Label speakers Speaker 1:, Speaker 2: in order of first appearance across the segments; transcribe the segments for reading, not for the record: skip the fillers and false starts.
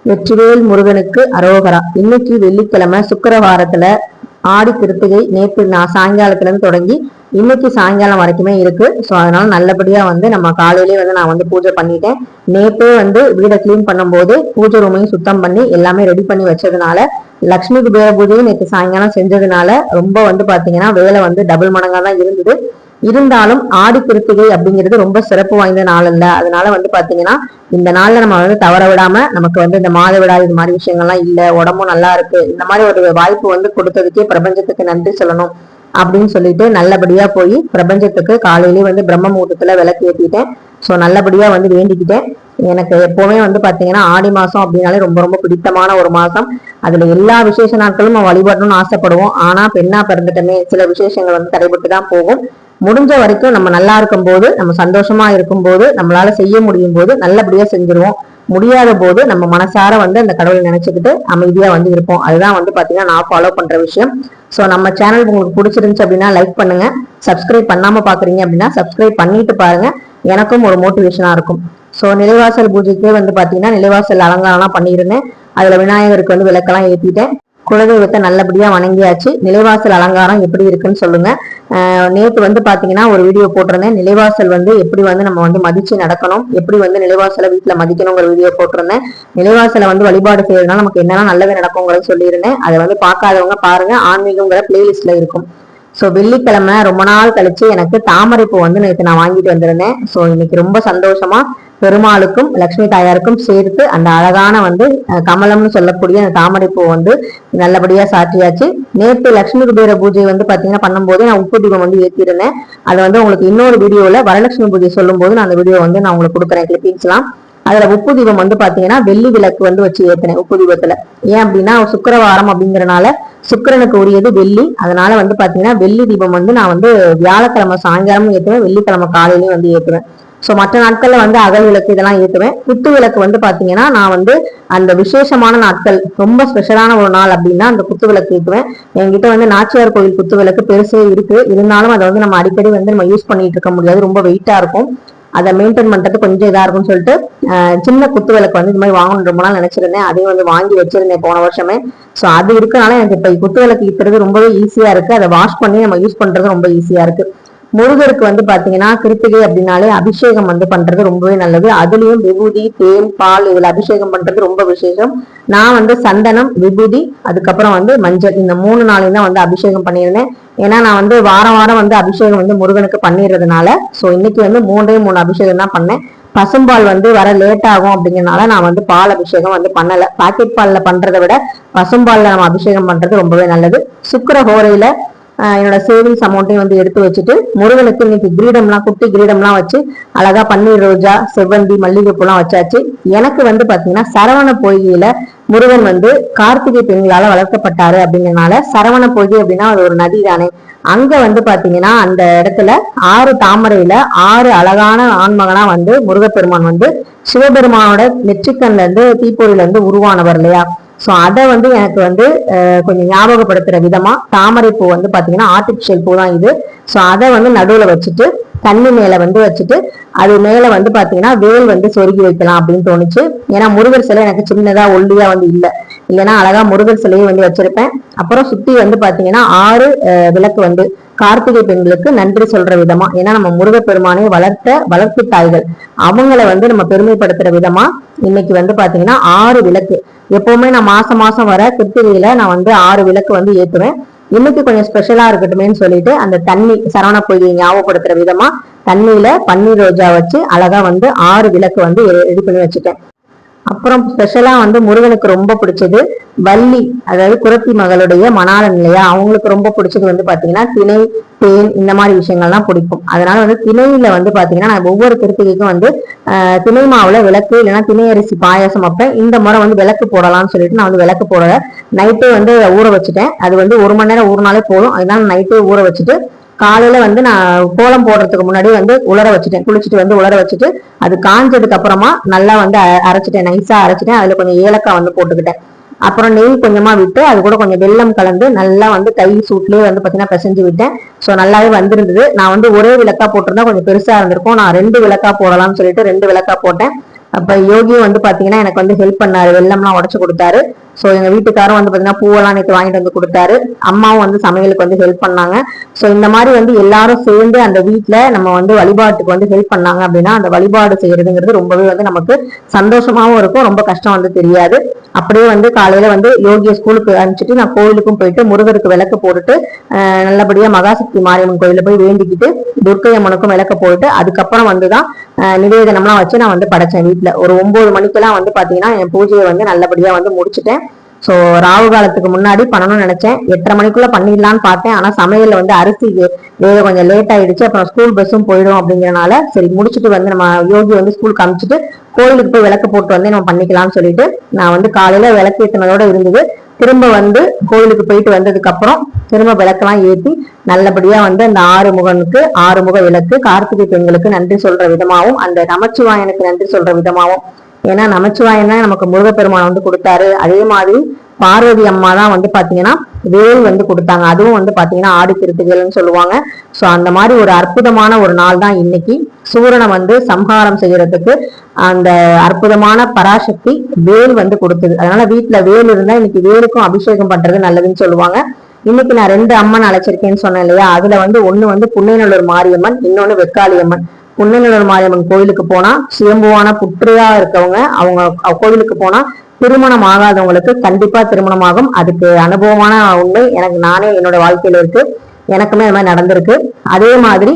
Speaker 1: வெற்றிவேல் முருகனுக்கு அரோகரா. இன்னைக்கு வெள்ளிக்கிழமை சுக்கிரவாரத்துல ஆடி கிருத்திகை நேற்று சாயங்காலத்துல இருந்து தொடங்கி இன்னைக்கு சாயங்காலம் வரைக்குமே இருக்கு. ஸோ அதனால நல்லபடியா நம்ம காலையிலேயே நான் பூஜை பண்ணிட்டேன். நேற்றே வீடை கிளீன் பண்ணும்போது பூஜை ரூமையும் சுத்தம் பண்ணி எல்லாமே ரெடி பண்ணி வச்சதுனால லக்ஷ்மி குபேர பூஜையும் நேற்று சாயங்காலம் செஞ்சதுனால ரொம்ப பாத்தீங்கன்னா வேலை டபுள் மடங்கா தான் இருந்தது. இருந்தாலும் ஆடி கிருத்திகை அப்படிங்கிறது ரொம்ப சிறப்பு வாய்ந்த நாள் இல்ல. அதனால பாத்தீங்கன்னா இந்த நாள்ல நம்ம தவற விடாம நமக்கு இந்த மாதவிடாய் இது மாதிரி விஷயங்கள்லாம் இல்ல, உடம்பும் நல்லா இருக்கு, இந்த மாதிரி ஒரு வாய்ப்பு கொடுத்ததுக்கே பிரபஞ்சத்துக்கு நன்றி சொல்லணும் அப்படின்னு சொல்லிட்டு நல்லபடியா போய் பிரபஞ்சத்துக்கு காலையிலேயே பிரம்ம முகூர்த்தத்துல விளக்கு ஏற்றிட்டேன். ஸோ நல்லபடியா வேண்டிக்கிட்டேன். எனக்கு எப்பவுமே பாத்தீங்கன்னா ஆடி மாசம் அப்படின்னாலே ரொம்ப ரொம்ப பிடித்தமான ஒரு மாசம். அதுல எல்லா விசேஷ நாட்களும் நம்ம வழிபடணும்னு ஆசைப்படுவோம். ஆனா பெண்ணா பிறந்துட்டமே சில விசேஷங்கள் தடைபட்டு தான் போகும். முடிஞ்ச வரைக்கும் நம்ம நல்லா இருக்கும் போது, நம்ம சந்தோஷமா இருக்கும் போது, நம்மளால செய்ய முடியும் போது நல்லபடியா செஞ்சிருவோம். முடியாத போது நம்ம மனசார அந்த கடவுளை நினைச்சுக்கிட்டு அமைதியா இருப்போம். அதுதான் பாத்தீங்கன்னா நான் ஃபாலோ பண்ற விஷயம். ஸோ நம்ம சேனல் உங்களுக்கு பிடிச்சிருந்துச்சு அப்படின்னா லைக் பண்ணுங்க. சப்ஸ்கிரைப் பண்ணாம பாக்குறீங்க அப்படின்னா சப்ஸ்கிரைப் பண்ணிட்டு பாருங்க, எனக்கும் ஒரு மோட்டிவேஷனா இருக்கும். ஸோ நிலைவாசல் பூஜைக்கே பாத்தீங்கன்னா நிலைவாசல் அலங்காரம்லாம் பண்ணியிருந்தேன். அதுல விநாயகருக்கு விளக்கெல்லாம் ஏற்றிட்டேன். குலதெய்வத்தை நல்லபடியா வணங்கியாச்சு. நிலைவாசல் அலங்காரம் எப்படி இருக்குன்னு சொல்லுங்க. நேற்று பாத்தீங்கன்னா ஒரு வீடியோ போட்டிருந்தேன். நிலைவாசல் எப்படி நம்ம மதிச்சு நடக்கணும், எப்படி நிலைவாசலை வீட்டுல மதிக்கணுங்கிற வீடியோ போட்டிருந்தேன். நிலைவாசலை வழிபாடு செய்யறதுனால நமக்கு என்னெல்லாம் நல்லது நடக்குங்கிறத சொல்லியிருந்தேன். அதை பார்க்காதவங்க பாருங்க, ஆன்மீகங்கிற பிளேலிஸ்ட்ல இருக்கும். ஸோ வெள்ளிக்கிழமை ரொம்ப நாள் கழிச்சு எனக்கு தாமரை பூ நேற்று நான் வாங்கிட்டு வந்திருந்தேன். ஸோ இன்னைக்கு ரொம்ப சந்தோஷமா பெருமாளுக்கும் லட்சுமி தாயாருக்கும் சேர்த்து அந்த அழகான கமலம்னு சொல்லக்கூடிய அந்த தாமரை பூ நல்லபடியா சாற்றியாச்சு. நேற்று லட்சுமி குபேர பூஜை பாத்தீங்கன்னா பண்ணும்போது நான் உப்பு தீபம் ஏற்றிருந்தேன். அதை உங்களுக்கு இன்னொரு வீடியோல வரலட்சுமி பூஜை சொல்லும் போது நான் அந்த வீடியோ நான் உங்களுக்கு கொடுக்குறேன், கிளிப்பிங்ஸ்லாம். அதுல உப்பு தீபம் பாத்தீங்கன்னா வெள்ளி விளக்கு வச்சு ஏத்தினேன் உப்பு தீபத்துல. ஏன் அப்படின்னா சுக்கிரவாரம் அப்படிங்கறனால சுக்கிரனுக்கு உரியது வெள்ளி. அதனால பாத்தீங்கன்னா வெள்ளி தீபம் நான் வியாழக்கிழமை சாயங்காலமும் ஏற்றுவேன், வெள்ளிக்கிழமை காலையிலயும் ஏற்றுவேன். ஸோ மற்ற நாட்கள்ல அகல் விளக்கு இதெல்லாம் ஏற்றுவேன். குத்து விளக்கு பாத்தீங்கன்னா நான் அந்த விசேஷமான நாட்கள் ரொம்ப ஸ்பெஷலான ஒரு நாள் அப்படின்னா அந்த குத்து விளக்கு ஏற்றுவேன். என்கிட்ட நாச்சியார் கோயில் குத்து விளக்கு பெருசே இருக்கு. இருந்தாலும் அதை நம்ம அடிக்கடி நம்ம யூஸ் பண்ணிட்டு இருக்க முடியாது, ரொம்ப வெயிட்டா இருக்கும். அதை மெயின்டைன் பண்றது கொஞ்சம் இதா இருக்கும்னு சொல்லிட்டு சின்ன குத்து விளக்கு இது மாதிரி வாங்கணும் ரொம்ப நாள் நினைச்சிருந்தேன். அதையும் வாங்கி வச்சிருந்தேன் போன வருஷமே. ஸோ அது இருக்கனால எனக்கு இப்ப குத்து விளக்கு ஈத்துறது ரொம்பவே ஈஸியா இருக்கு. அதை வாஷ் பண்ணி நம்ம யூஸ் பண்றது ரொம்ப ஈஸியா இருக்கு. முருகருக்கு பாத்தீங்கன்னா கிருத்திகை அப்படின்னாலே அபிஷேகம் பண்றது ரொம்பவே நல்லது. அதுலயும் விபூதி, தேன், பால் இதுல அபிஷேகம் பண்றது ரொம்ப விசேஷம். நான் சந்தனம், விபூதி, அதுக்கப்புறம் மஞ்சள், இந்த 3 நாளையும் தான் அபிஷேகம் பண்ணியிருந்தேன். ஏன்னா நான் வாரம் வாரம் அபிஷேகம் முருகனுக்கு பண்ணிடுறதுனால ஸோ இன்னைக்கு 3 அபிஷேகம் தான் பண்ணேன். பசும்பால் வர லேட் ஆகும் அப்படிங்கறதுனால நான் பால் அபிஷேகம் பண்ணல. பாக்கெட் பால்ல பண்றதை விட பசும்பால்ல நம்ம அபிஷேகம் பண்றது ரொம்பவே நல்லது. சுக்கிர ஹோரையில என்னோட சேவிங்ஸ் அமௌண்ட்டையும் எடுத்து வச்சுட்டு முருகனுக்கு இன்னைக்கு கிரீடம்லாம் குட்டி கிரீடம்லாம் வச்சு அழகா பன்னீர் ரோஜா, செவ்வந்தி, மல்லிகைப்பூலாம் வச்சாச்சு. எனக்கு பாத்தீங்கன்னா சரவண பொய்கையில முருகன் கார்த்திகை பெண்களால வளர்க்கப்பட்டாரு அப்படிங்கறதுனால சரவண பொய்கை அப்படின்னா அது ஒரு நதி தானே. அங்க பாத்தீங்கன்னா அந்த இடத்துல 6 தாமரையில 6 அழகான ஆண்மகனா முருகப்பெருமான் சிவபெருமானோட நெற்றிக்கண்ல இருந்து தீப்பொறியில இருந்து உருவானவர் இல்லையா. சோ அதை எனக்கு கொஞ்சம் ஞாபகப்படுத்துற விதமா தாமரை பூ பாத்தீங்கன்னா ஆர்டிபிஷியல் பூ தான் இது. சோ அதை நடுவுல வச்சுட்டு தண்ணி மேல வச்சுட்டு அது மேல பாத்தீங்கன்னா வேல் சொருகி வைக்கலாம் அப்படின்னு தோணுச்சு. ஏன்னா முருகர் சிலை எனக்கு சின்னதா ஒல்லியா இல்லைன்னா அழகா முருகர் சிலையை வச்சிருப்பேன். அப்புறம் சுத்தி பாத்தீங்கன்னா 6 விளக்கு கார்த்திகை பெண்களுக்கு நன்றி சொல்ற விதமா. ஏன்னா நம்ம முருகப்பெருமானை வளர்ப்பு தாய்கள் அவங்கள நம்ம பெருமைப்படுத்துற விதமா இன்னைக்கு பாத்தீங்கன்னா 6 விளக்கு. எப்பவுமே நான் மாசம் வர கிருத்திகையில நான் 6 விளக்கு ஏத்துவேன். இன்னைக்கு கொஞ்சம் ஸ்பெஷலா இருக்கட்டுமேன்னு சொல்லிட்டு அந்த தண்ணி சரவண பொய்யை ஞாபகப்படுத்துற விதமா தண்ணியில பன்னீர் ரோஜா வச்சு அழகா 6 விளக்கு ரெடி பண்ணி வச்சுட்டேன். அப்புறம் ஸ்பெஷலா முருகனுக்கு ரொம்ப பிடிச்சது வள்ளி, அதாவது குரத்தி மகளுடைய மணாளன் இல்லையா, அவங்களுக்கு ரொம்ப பிடிச்சது பாத்தீங்கன்னா திணை, தேன், இந்த மாதிரி விஷயங்கள்லாம் பிடிக்கும். அதனால திணையில பாத்தீங்கன்னா நான் ஒவ்வொரு கிருத்திகைக்கும் திணை மாவுல விளக்கு இல்லைன்னா திணை அரிசி பாயாசம் வைப்பேன். இந்த முறை விளக்கு போடலாம்னு சொல்லிட்டு நான் விளக்கு போடல. நைட்டே ஊற வச்சுட்டேன். அது 1 மணி நேரம் ஊறினாலே போதும். அதனால நைட்டே ஊற வச்சுட்டு காலையில நான் கோலம் போடுறதுக்கு முன்னாடி உலர வச்சுட்டேன். குளிச்சுட்டு உலர வச்சுட்டு அது காஞ்சதுக்கு அப்புறமா நல்லா அரைச்சிட்டேன், நைஸா அரைச்சிட்டேன். அதுல கொஞ்சம் ஏலக்காய் போட்டுக்கிட்டேன். அப்புறம் நெய் கொஞ்சமா விட்டு அது கூட கொஞ்சம் வெல்லம் கலந்து நல்லா கை சூட்லயே பாத்தீங்கன்னா பிசைஞ்சு விட்டேன். சோ நல்லாவே வந்திருந்தது. நான் ஒரே விளக்கா போட்டிருந்தா கொஞ்சம் பெருசா இருந்திருக்கும். நான் 2 விளக்கா போடலாம்னு சொல்லிட்டு 2 விளக்கா போட்டேன். அப்ப யோகியும் வந்து பாத்தீங்கன்னா எனக்கு வந்து ஹெல்ப் பண்ணாரு, வெள்ளம்லாம் உடச்சு கொடுத்தாரு. சோ எங்க வீட்டுக்காரும் வந்து பாத்தீங்கன்னா பூவெல்லாம் நேற்று வாங்கிட்டு வந்து கொடுத்தாரு. அம்மாவும் வந்து சமையலுக்கு வந்து ஹெல்ப் பண்ணாங்க. சோ இந்த மாதிரி வந்து எல்லாரும் சேர்ந்து அந்த வீட்டுல நம்ம வந்து வழிபாட்டுக்கு வந்து ஹெல்ப் பண்ணாங்க அப்படின்னா அந்த வழிபாடு செய்யறதுங்கிறது ரொம்பவே வந்து நமக்கு சந்தோஷமாவும் இருக்கும், ரொம்ப கஷ்டம் வந்து தெரியாது. அப்படியே வந்து காலையில வந்து யோகிய ஸ்கூலுக்கு அனுப்பிச்சிட்டு நான் கோயிலுக்கும் போயிட்டு முருகருக்கு விளக்கு போட்டுட்டு நல்லபடியா மகாசக்தி மாரியம்மன் கோயில போய் வேண்டிக்கிட்டு துர்க்கை அம்மனுக்கும் விளக்க போட்டு அதுக்கப்புறம் வந்துதான் நிவேதனம்லாம் வச்சு நான் வந்து படைச்சேன். வீட்டுல ஒரு 9 மணிக்கெல்லாம் வந்து பாத்தீங்கன்னா என் பூஜையை வந்து நல்லபடியா வந்து முடிச்சுட்டேன். சோ ராகு காலத்துக்கு முன்னாடி பண்ணணும்னு நினைச்சேன், 8:30 மணிக்குள்ள பண்ணிடலான்னு பார்த்தேன். ஆனா சமையல்ல வந்து அரிசி வேக கொஞ்சம் லேட் ஆயிடுச்சு, அப்புறம் ஸ்கூல் பஸ்ஸும் போயிடும் அப்படிங்கறனால சரி முடிச்சுட்டு வந்து நம்ம யோகி வந்து ஸ்கூலுக்கு அனுப்பிச்சிட்டு கோயிலுக்கு போய் விளக்கு போட்டு வந்து நம்ம பண்ணிக்கலாம்னு சொல்லிட்டு நான் வந்து காலையில விளக்கு ஏற்றினதோட இருந்தது. திரும்ப வந்து கோயிலுக்கு போயிட்டு வந்ததுக்கு அப்புறம் திரும்ப விளக்கெல்லாம் ஏற்றி நல்லபடியா வந்து அந்த ஆறுமுகனுக்கு 6 முக விளக்கு, கார்த்திகை பெண்களுக்கு நன்றி சொல்ற விதமாவும் அந்த நமச்சிவாயனுக்கு நன்றி சொல்ற விதமாவும், ஏன்னா நமச்சிவாயன் தான் நமக்கு முருகப்பெருமான் வந்து கொடுத்தாரு. அதே மாதிரி பார்வதி அம்மா தான் வந்து பாத்தீங்கன்னா வேல் வந்து கொடுத்தாங்க, அதுவும் வந்து பாத்தீங்கன்னா ஆடி திருத்துகள்னு சொல்லுவாங்க. சோ அந்த மாதிரி ஒரு அற்புதமான ஒரு நாள் தான் இன்னைக்கு. சூரனை வந்து சம்ஹாரம் செய்யறதுக்கு அந்த அற்புதமான பராசக்தி வேல் வந்து கொடுத்தது. அதனால வீட்டுல வேல் இருந்தா இன்னைக்கு வேலுக்கும் அபிஷேகம் பண்றது நல்லதுன்னு சொல்லுவாங்க. இன்னைக்கு நான் 2 அம்மன் அழைச்சிருக்கேன்னு சொன்னேன் இல்லையா, அதுல வந்து ஒண்ணு வந்து புன்னைநல்லூர் மாரியம்மன், இன்னொன்னு வெக்காளியம்மன். புன்னைநல்லூர் மாரியம்மன் கோயிலுக்கு போனா சுயம்புவான புற்றியா இருக்கவங்க அவங்க கோயிலுக்கு போனா திருமணம் ஆகாதவங்களுக்கு கண்டிப்பா திருமணம் ஆகும். அதுக்கு அனுபவமான உண்மை எனக்கு நானே என்னோட வாழ்க்கையில இருக்கு, எனக்குமே அது மாதிரி நடந்திருக்கு. அதே மாதிரி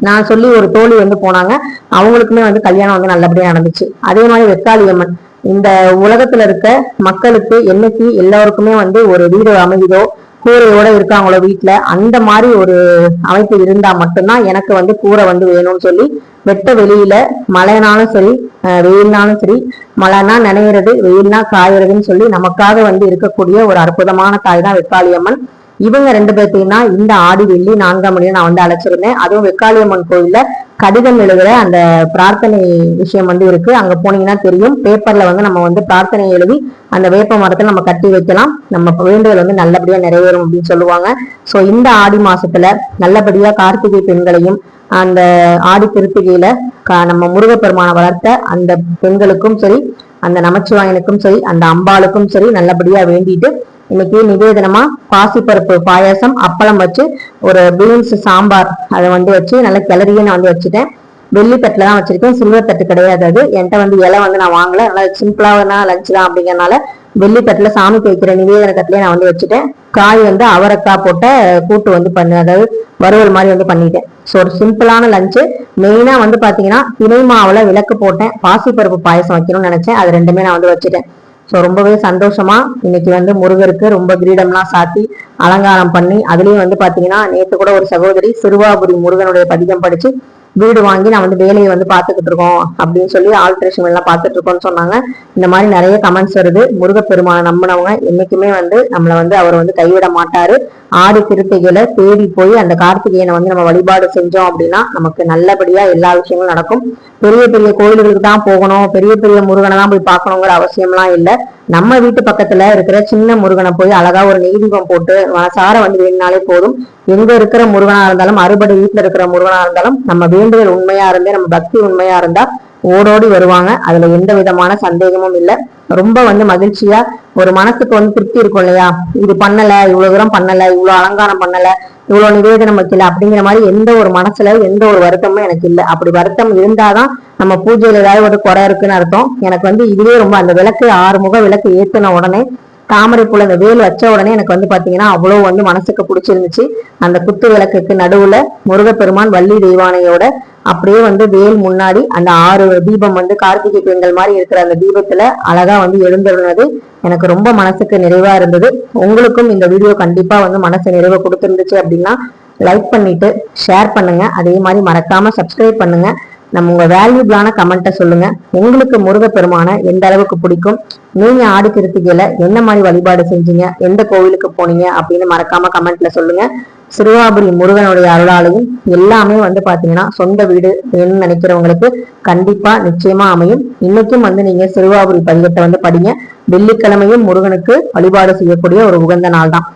Speaker 1: நான் சொல்லி ஒரு தோழி வந்து போனாங்க, அவங்களுக்குமே வந்து கல்யாணம் வந்து நல்லபடியா நடந்துச்சு. அதே மாதிரி வெக்காளியம்மன் இந்த உலகத்துல இருக்க மக்களுக்கு என்னைக்கு எல்லாருக்குமே வந்து ஒரு வீடு அமைதியோ கூரையோட இருக்காங்களோ வீட்டுல, அந்த மாதிரி ஒரு அமைப்பு இருந்தா மட்டும்தான் எனக்கு வந்து கூரை வந்து வேணும்னு சொல்லி வெட்ட வெளியில மழைனாலும் சரி வெயில்னாலும் சரி, மழைனா நினைறது வெயில்னா காயறதுன்னு சொல்லி நமக்காக வந்து இருக்கக்கூடிய ஒரு அற்புதமான தாய் தான் வெக்காளியம்மன். இவங்க 2 பேர்த்தையும் தான் இந்த ஆடி வெள்ளி 4ஆம் மணியில நான் வந்து அழைச்சிருந்தேன். அதுவும் வெக்காளியம்மன் கோயில்ல கடிதம் எழுதுற அந்த பிரார்த்தனை விஷயம் வந்து இருக்கு, அங்க போனீங்கன்னா தெரியும். பேப்பர்ல வந்து நம்ம வந்து பிரார்த்தனை எழுதி அந்த வேப்ப மரத்தை நம்ம கட்டி வைக்கலாம், நம்ம வேண்டுதல் வந்து நல்லபடியா நிறைவேறும் அப்படின்னு சொல்லுவாங்க. சோ இந்த ஆடி மாசத்துல நல்லபடியா கார்த்திகை பெண்களையும் அந்த ஆடி திருத்திகையில நம்ம முருகப்பெருமான வளர்த்த அந்த பெண்களுக்கும் சரி, அந்த நமச்சிவாயனுக்கும் சரி, அந்த அம்பாளுக்கும் சரி நல்லபடியா வேண்டிட்டு இன்னைக்கு நிவேதனமா பாசிப்பருப்பு பாயாசம் அப்பளம் வச்சு ஒரு பீன்ஸ் சாம்பார் அதை வந்து வச்சு நல்ல கிளறியே நான் வந்து வச்சுட்டேன். வெள்ளி தட்டுல தான் வச்சிருக்கேன், சில்வர் தட்டு கிடையாது. அது என்கிட்ட வந்து இலை வந்து நான் வாங்கல, நல்லா சிம்பிளான லஞ்ச் தான் அப்படிங்கறனால வெள்ளி தட்டுல சாமிக்கு வைக்கிற நிவேதன தட்டுலயே நான் வந்து வச்சுட்டேன். காய் வந்து அவரைக்காய் போட்ட கூட்டு வந்து அதாவது வறுவல் மாதிரி வந்து பண்ணிட்டேன். ஸோ ஒரு சிம்பிளான லஞ்சு. மெயினா வந்து பாத்தீங்கன்னா திணை மாவுல விளக்கு போட்டேன், பாசிப்பருப்பு பாயசம் வைக்கணும்னு நினைச்சேன், அது 2மே நான் வந்து வச்சுட்டேன். ஸோ ரொம்பவே சந்தோஷமா இன்னைக்கு வந்து முருகருக்கு ரொம்ப கிரீடம்லாம் சாத்தி அலங்காரம் பண்ணி, அதுலயும் வந்து பாத்தீங்கன்னா நேற்று கூட ஒரு சகோதரி சிறுவாபுரி முருகனுடைய பதிகம் படிச்சு வீடு வாங்கி நான் வந்து வேலையை வந்து பாத்துக்கிட்டு இருக்கோம் அப்படின்னு சொல்லி ஆல்ட்ரேஷன் எல்லாம் பாத்துட்டு இருக்கோம்னு சொன்னாங்க. இந்த மாதிரி நிறைய கமெண்ட்ஸ் வருது. முருகப்பெருமானை நம்பினவங்க என்னைக்குமே வந்து நம்மளை வந்து அவர் வந்து கைவிட மாட்டாரு. ஆடி திருத்தைகளை தேடி போய் அந்த கார்த்திகேயனை வந்து நம்ம வழிபாடு செஞ்சோம் அப்படின்னா நமக்கு நல்லபடியா எல்லா விஷயங்களும் நடக்கும். பெரிய பெரிய கோயில்களுக்கு தான் போகணும், பெரிய பெரிய முருகனை தான் போய் பார்க்கணுங்கிற அவசியம்லாம் இல்லை. நம்ம வீட்டு பக்கத்துல இருக்கிற சின்ன முருகனை போய் அழகா ஒரு நெய்தீபம் போட்டு மனசார வந்து வேணுனாலே போதும். எங்க இருக்கிற முருகனா இருந்தாலும், அறுபடை வீட்டுல இருக்கிற முருகனா இருந்தாலும், நம்ம வேண்டுதல் உண்மையா இருந்தே நம்ம பக்தி உண்மையா இருந்தா ஓடோடி வருவாங்க. அதுல எந்த விதமான சந்தேகமும் இல்லை. ரொம்ப வந்து மகிழ்ச்சியா ஒரு மனசுக்கு வந்து திருப்தி இருக்கும் இல்லையா, இது பண்ணல, இவ்வளவு தூரம் பண்ணல, இவ்வளவு அலங்காரம் பண்ணல, இவ்வளவு நிவேதனம் வைக்கல அப்படிங்கிற மாதிரி எந்த ஒரு மனசுல எந்த ஒரு வருத்தமும் எனக்கு இல்லை. அப்படி வருத்தம் இருந்தாதான் நம்ம பூஜையில ஏதாவது ஒரு குறை இருக்குன்னு அர்த்தம். எனக்கு வந்து இதுவே ரொம்ப அந்த விளக்கு 6 முக விளக்கு ஏத்தின உடனே தாமரை பூல அந்த வேல் வச்ச உடனே எனக்கு வந்து பாத்தீங்கன்னா அவ்வளவு வந்து மனசுக்கு பிடிச்சிருந்துச்சு. அந்த குத்து விளக்குக்கு நடுவுல முருகப்பெருமான் வள்ளி தெய்வானையோட அப்படியே வந்து வேல் முன்னாடி அந்த 6 தீபம் வந்து கார்த்திகை பெண்கள் மாதிரி இருக்கிற அந்த தீபத்துல அழகா வந்து எழுந்திருந்தது எனக்கு ரொம்ப மனசுக்கு நிறைவா இருந்தது. உங்களுக்கும் இந்த வீடியோ கண்டிப்பா வந்து மனசு நிறைவை கொடுத்துருந்துச்சு அப்படின்னா லைக் பண்ணிட்டு ஷேர் பண்ணுங்க, அதே மாதிரி மறக்காம சப்ஸ்கிரைப் பண்ணுங்க. நம்ம உங்க வேல்யூபிளான கமெண்ட்டை சொல்லுங்க. உங்களுக்கு முருகப்பெருமான எந்த அளவுக்கு பிடிக்கும், நீங்க ஆடி திருத்திகையில என்ன மாதிரி வழிபாடு செஞ்சீங்க, எந்த கோவிலுக்கு போனீங்க அப்படின்னு மறக்காம கமெண்ட்ல சொல்லுங்க. சிறுவாபுரி முருகனுடைய அருளாலையும் எல்லாமே வந்து பாத்தீங்கன்னா சொந்த வீடு வேணும்னு நினைக்கிறவங்களுக்கு கண்டிப்பா நிச்சயமா அமையும். இன்னைக்கும் வந்து நீங்க சிறுவாபுரி பதிகத்தை வந்து படிங்க. வெள்ளிக்கிழமையும் முருகனுக்கு வழிபாடு செய்யக்கூடிய ஒரு உகந்த நாள் தான்.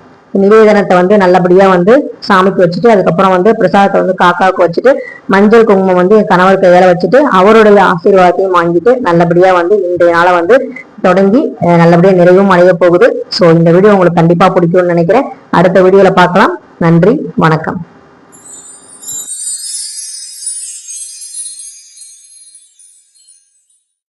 Speaker 1: நிவேதனத்தை வந்து நல்லபடியா வந்து சாமிக்கு வச்சுட்டு, அதுக்கப்புறம் வந்து பிரசாதத்தை வந்து காக்காவுக்கு வச்சுட்டு, மஞ்சள் குங்குமம் வந்து என் கணவர் கையால வச்சுட்டு அவருடைய ஆசீர்வாதத்தையும் வாங்கிட்டு நல்லபடியா வந்து இன்றைய நாளை வந்து தொடங்கி நல்லபடியா நிறைவும் அடைய போகுது. ஸோ இந்த வீடியோ உங்களுக்கு கண்டிப்பா பிடிக்கும்னு நினைக்கிறேன். அடுத்த வீடியோல பார்க்கலாம். நன்றி, வணக்கம்.